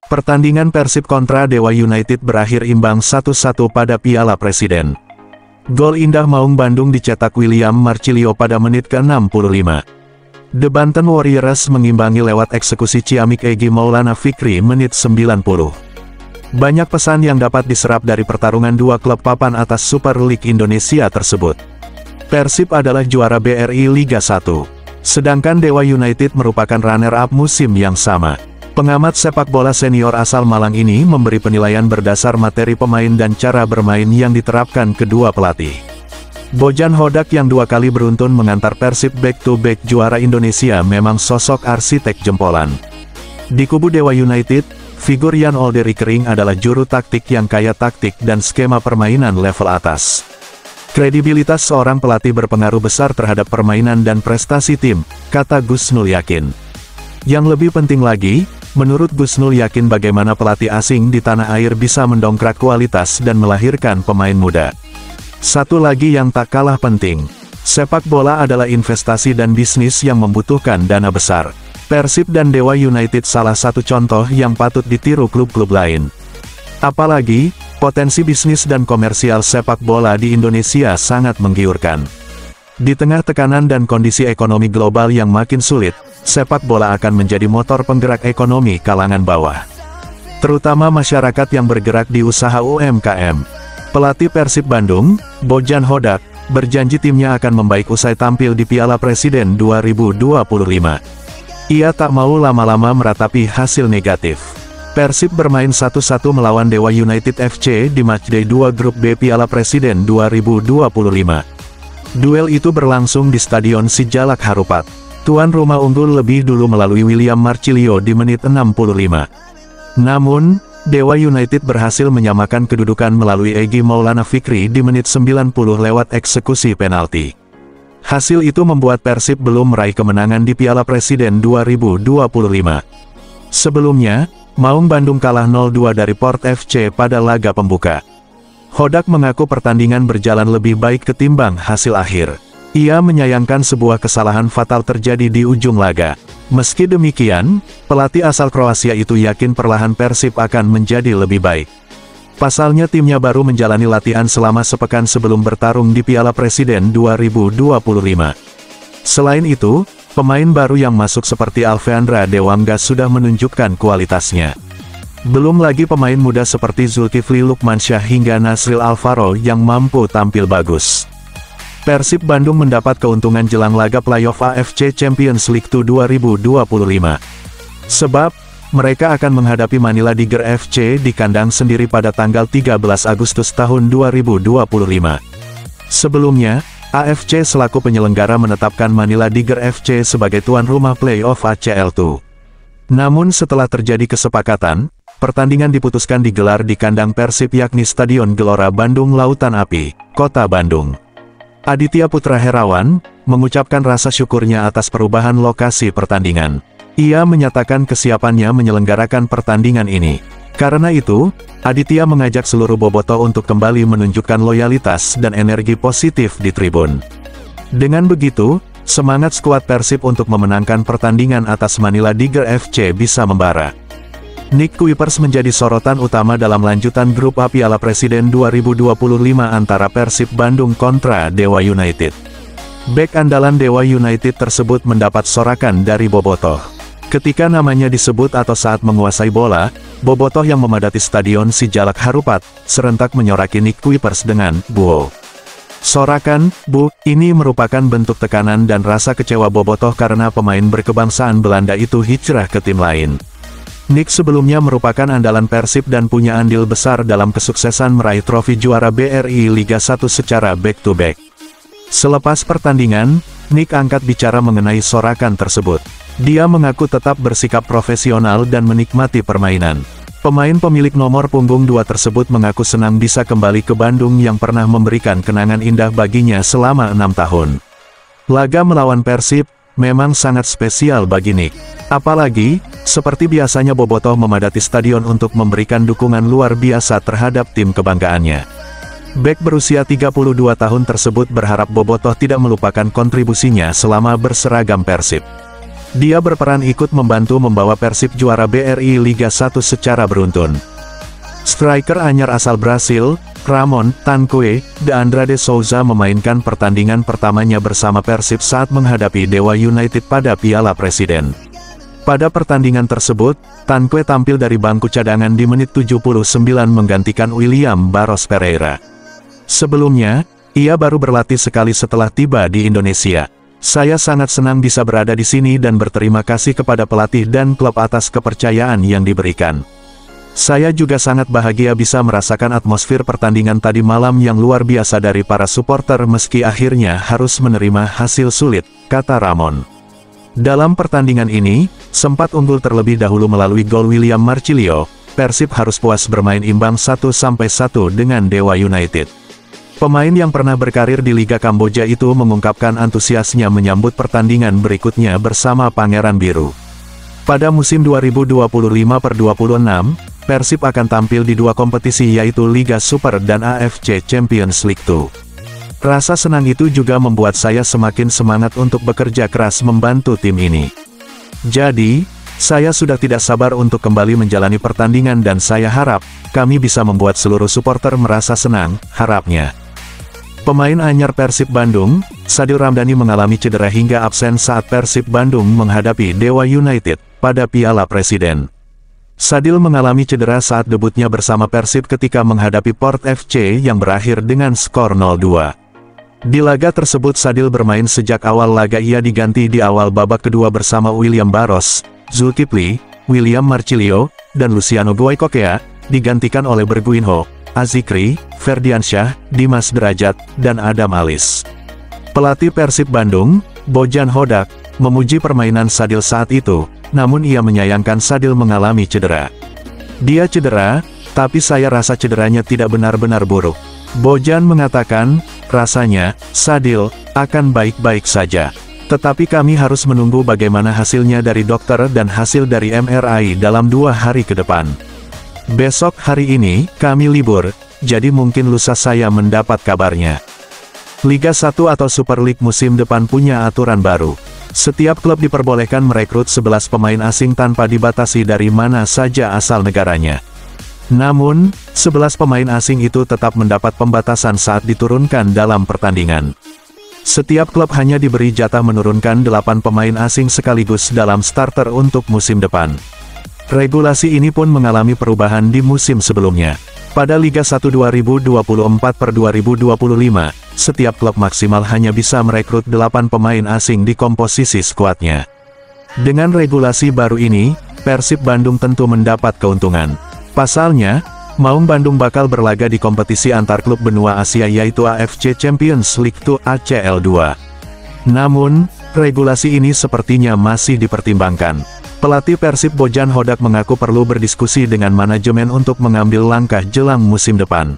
Pertandingan Persib kontra Dewa United berakhir imbang 1-1 pada Piala Presiden. Gol indah Maung Bandung dicetak William Marcilio pada menit ke-65. The Banten Warriors mengimbangi lewat eksekusi ciamik Egy Maulana Fikri menit 90. Banyak pesan yang dapat diserap dari pertarungan dua klub papan atas Super League Indonesia tersebut. Persib adalah juara BRI Liga 1. Sedangkan Dewa United merupakan runner-up musim yang sama. Pengamat sepak bola senior asal Malang ini memberi penilaian berdasar materi pemain dan cara bermain yang diterapkan kedua pelatih. Bojan Hodak yang dua kali beruntun mengantar Persib back-to-back juara Indonesia memang sosok arsitek jempolan. Di kubu Dewa United, figur Jan Olderi Kering adalah juru taktik yang kaya taktik dan skema permainan level atas. Kredibilitas seorang pelatih berpengaruh besar terhadap permainan dan prestasi tim, kata Gus Nul yakin. Yang lebih penting lagi, menurut Gus Nul yakin bagaimana pelatih asing di tanah air bisa mendongkrak kualitas dan melahirkan pemain muda. Satu lagi yang tak kalah penting, sepak bola adalah investasi dan bisnis yang membutuhkan dana besar. Persib dan Dewa United salah satu contoh yang patut ditiru klub-klub lain. Apalagi, potensi bisnis dan komersial sepak bola di Indonesia sangat menggiurkan. Di tengah tekanan dan kondisi ekonomi global yang makin sulit, sepak bola akan menjadi motor penggerak ekonomi kalangan bawah. Terutama masyarakat yang bergerak di usaha UMKM. Pelatih Persib Bandung, Bojan Hodak, berjanji timnya akan membaik usai tampil di Piala Presiden 2025. Ia tak mau lama-lama meratapi hasil negatif. Persib bermain 1-1 melawan Dewa United FC di matchday 2 grup B Piala Presiden 2025. Duel itu berlangsung di Stadion Sijalak Harupat. Tuan rumah unggul lebih dulu melalui William Marcilio di menit 65. Namun, Dewa United berhasil menyamakan kedudukan melalui Egy Maulana Fikri di menit 90 lewat eksekusi penalti. Hasil itu membuat Persib belum meraih kemenangan di Piala Presiden 2025. Sebelumnya, Maung Bandung kalah 0-2 dari Port FC pada laga pembuka. Hodak mengaku pertandingan berjalan lebih baik ketimbang hasil akhir. Ia menyayangkan sebuah kesalahan fatal terjadi di ujung laga. Meski demikian, pelatih asal Kroasia itu yakin perlahan Persib akan menjadi lebih baik. Pasalnya timnya baru menjalani latihan selama sepekan sebelum bertarung di Piala Presiden 2025. Selain itu, pemain baru yang masuk seperti Alveandra Dewangga sudah menunjukkan kualitasnya. Belum lagi pemain muda seperti Zulkifli Lukmansyah hingga Nasril Alvaro yang mampu tampil bagus. Persib Bandung mendapat keuntungan jelang laga playoff AFC Champions League 2025. Sebab, mereka akan menghadapi Manila Tiger FC di kandang sendiri pada tanggal 13 Agustus tahun 2025. Sebelumnya, AFC selaku penyelenggara menetapkan Manila Tiger FC sebagai tuan rumah playoff ACL2. Namun setelah terjadi kesepakatan, pertandingan diputuskan digelar di kandang Persib yakni Stadion Gelora Bandung Lautan Api, Kota Bandung. Aditya Putra Herawan, mengucapkan rasa syukurnya atas perubahan lokasi pertandingan. Ia menyatakan kesiapannya menyelenggarakan pertandingan ini. Karena itu, Aditya mengajak seluruh bobotoh untuk kembali menunjukkan loyalitas dan energi positif di tribun. Dengan begitu, semangat skuad Persib untuk memenangkan pertandingan atas Manila Tiger FC bisa membara. Nick Kuipers menjadi sorotan utama dalam lanjutan grup A Piala Presiden 2025 antara Persib Bandung kontra Dewa United. Bek andalan Dewa United tersebut mendapat sorakan dari bobotoh. Ketika namanya disebut atau saat menguasai bola, bobotoh yang memadati Stadion Sijalak Harupat, serentak menyoraki Nick Kuipers dengan, "Bu." Sorakan, "Bu," ini merupakan bentuk tekanan dan rasa kecewa bobotoh karena pemain berkebangsaan Belanda itu hijrah ke tim lain. Nick sebelumnya merupakan andalan Persib dan punya andil besar dalam kesuksesan meraih trofi juara BRI Liga 1 secara back-to-back. Selepas pertandingan, Nick angkat bicara mengenai sorakan tersebut. Dia mengaku tetap bersikap profesional dan menikmati permainan. Pemain pemilik nomor punggung 2 tersebut mengaku senang bisa kembali ke Bandung yang pernah memberikan kenangan indah baginya selama 6 tahun. Laga melawan Persib memang sangat spesial bagi Nick. Apalagi, seperti biasanya bobotoh memadati stadion untuk memberikan dukungan luar biasa terhadap tim kebanggaannya. Bek berusia 32 tahun tersebut berharap bobotoh tidak melupakan kontribusinya selama berseragam Persib. Dia berperan ikut membantu membawa Persib juara BRI Liga 1 secara beruntun. Striker anyar asal Brasil, Ramon Tanque de Andrade Souza memainkan pertandingan pertamanya bersama Persib saat menghadapi Dewa United pada Piala Presiden. Pada pertandingan tersebut, Tanque tampil dari bangku cadangan di menit 79 menggantikan William Barros Pereira. Sebelumnya, ia baru berlatih sekali setelah tiba di Indonesia. Saya sangat senang bisa berada di sini dan berterima kasih kepada pelatih dan klub atas kepercayaan yang diberikan. Saya juga sangat bahagia bisa merasakan atmosfer pertandingan tadi malam yang luar biasa dari para supporter meski akhirnya harus menerima hasil sulit, kata Ramon. Dalam pertandingan ini, sempat unggul terlebih dahulu melalui gol William Marcilio, Persib harus puas bermain imbang 1-1 dengan Dewa United. Pemain yang pernah berkarir di Liga Kamboja itu mengungkapkan antusiasnya menyambut pertandingan berikutnya bersama Pangeran Biru. Pada musim 2025-26, Persib akan tampil di dua kompetisi yaitu Liga Super dan AFC Champions League 2. Rasa senang itu juga membuat saya semakin semangat untuk bekerja keras membantu tim ini. Jadi, saya sudah tidak sabar untuk kembali menjalani pertandingan dan saya harap, kami bisa membuat seluruh supporter merasa senang, harapnya. Pemain anyar Persib Bandung, Sadil Ramdhani mengalami cedera hingga absen saat Persib Bandung menghadapi Dewa United pada Piala Presiden. Sadil mengalami cedera saat debutnya bersama Persib ketika menghadapi Port FC yang berakhir dengan skor 0-2. Di laga tersebut Sadil bermain sejak awal laga. Ia diganti di awal babak kedua bersama William Barros, Zulkifli, William Marcilio, dan Luciano Goicoechea, digantikan oleh Berguinho, Azikri, Ferdiansyah, Dimas Derajat, dan Adam Alis. Pelatih Persib Bandung, Bojan Hodak, memuji permainan Sadil saat itu, namun ia menyayangkan Sadil mengalami cedera. Dia cedera, tapi saya rasa cederanya tidak benar-benar buruk. Bojan mengatakan, rasanya, Sadil, akan baik-baik saja. Tetapi kami harus menunggu bagaimana hasilnya dari dokter dan hasil dari MRI dalam 2 hari ke depan. Besok hari ini, kami libur, jadi mungkin lusa saya mendapat kabarnya. Liga 1 atau Super League musim depan punya aturan baru. Setiap klub diperbolehkan merekrut 11 pemain asing tanpa dibatasi dari mana saja asal negaranya. Namun, 11 pemain asing itu tetap mendapat pembatasan saat diturunkan dalam pertandingan. Setiap klub hanya diberi jatah menurunkan 8 pemain asing sekaligus dalam starter untuk musim depan. Regulasi ini pun mengalami perubahan di musim sebelumnya. Pada Liga 1 2024-2025, setiap klub maksimal hanya bisa merekrut 8 pemain asing di komposisi skuadnya. Dengan regulasi baru ini, Persib Bandung tentu mendapat keuntungan. Pasalnya, Maung Bandung bakal berlaga di kompetisi antar klub benua Asia yaitu AFC Champions League 2 ACL 2. Namun, regulasi ini sepertinya masih dipertimbangkan. Pelatih Persib Bojan Hodak mengaku perlu berdiskusi dengan manajemen untuk mengambil langkah jelang musim depan.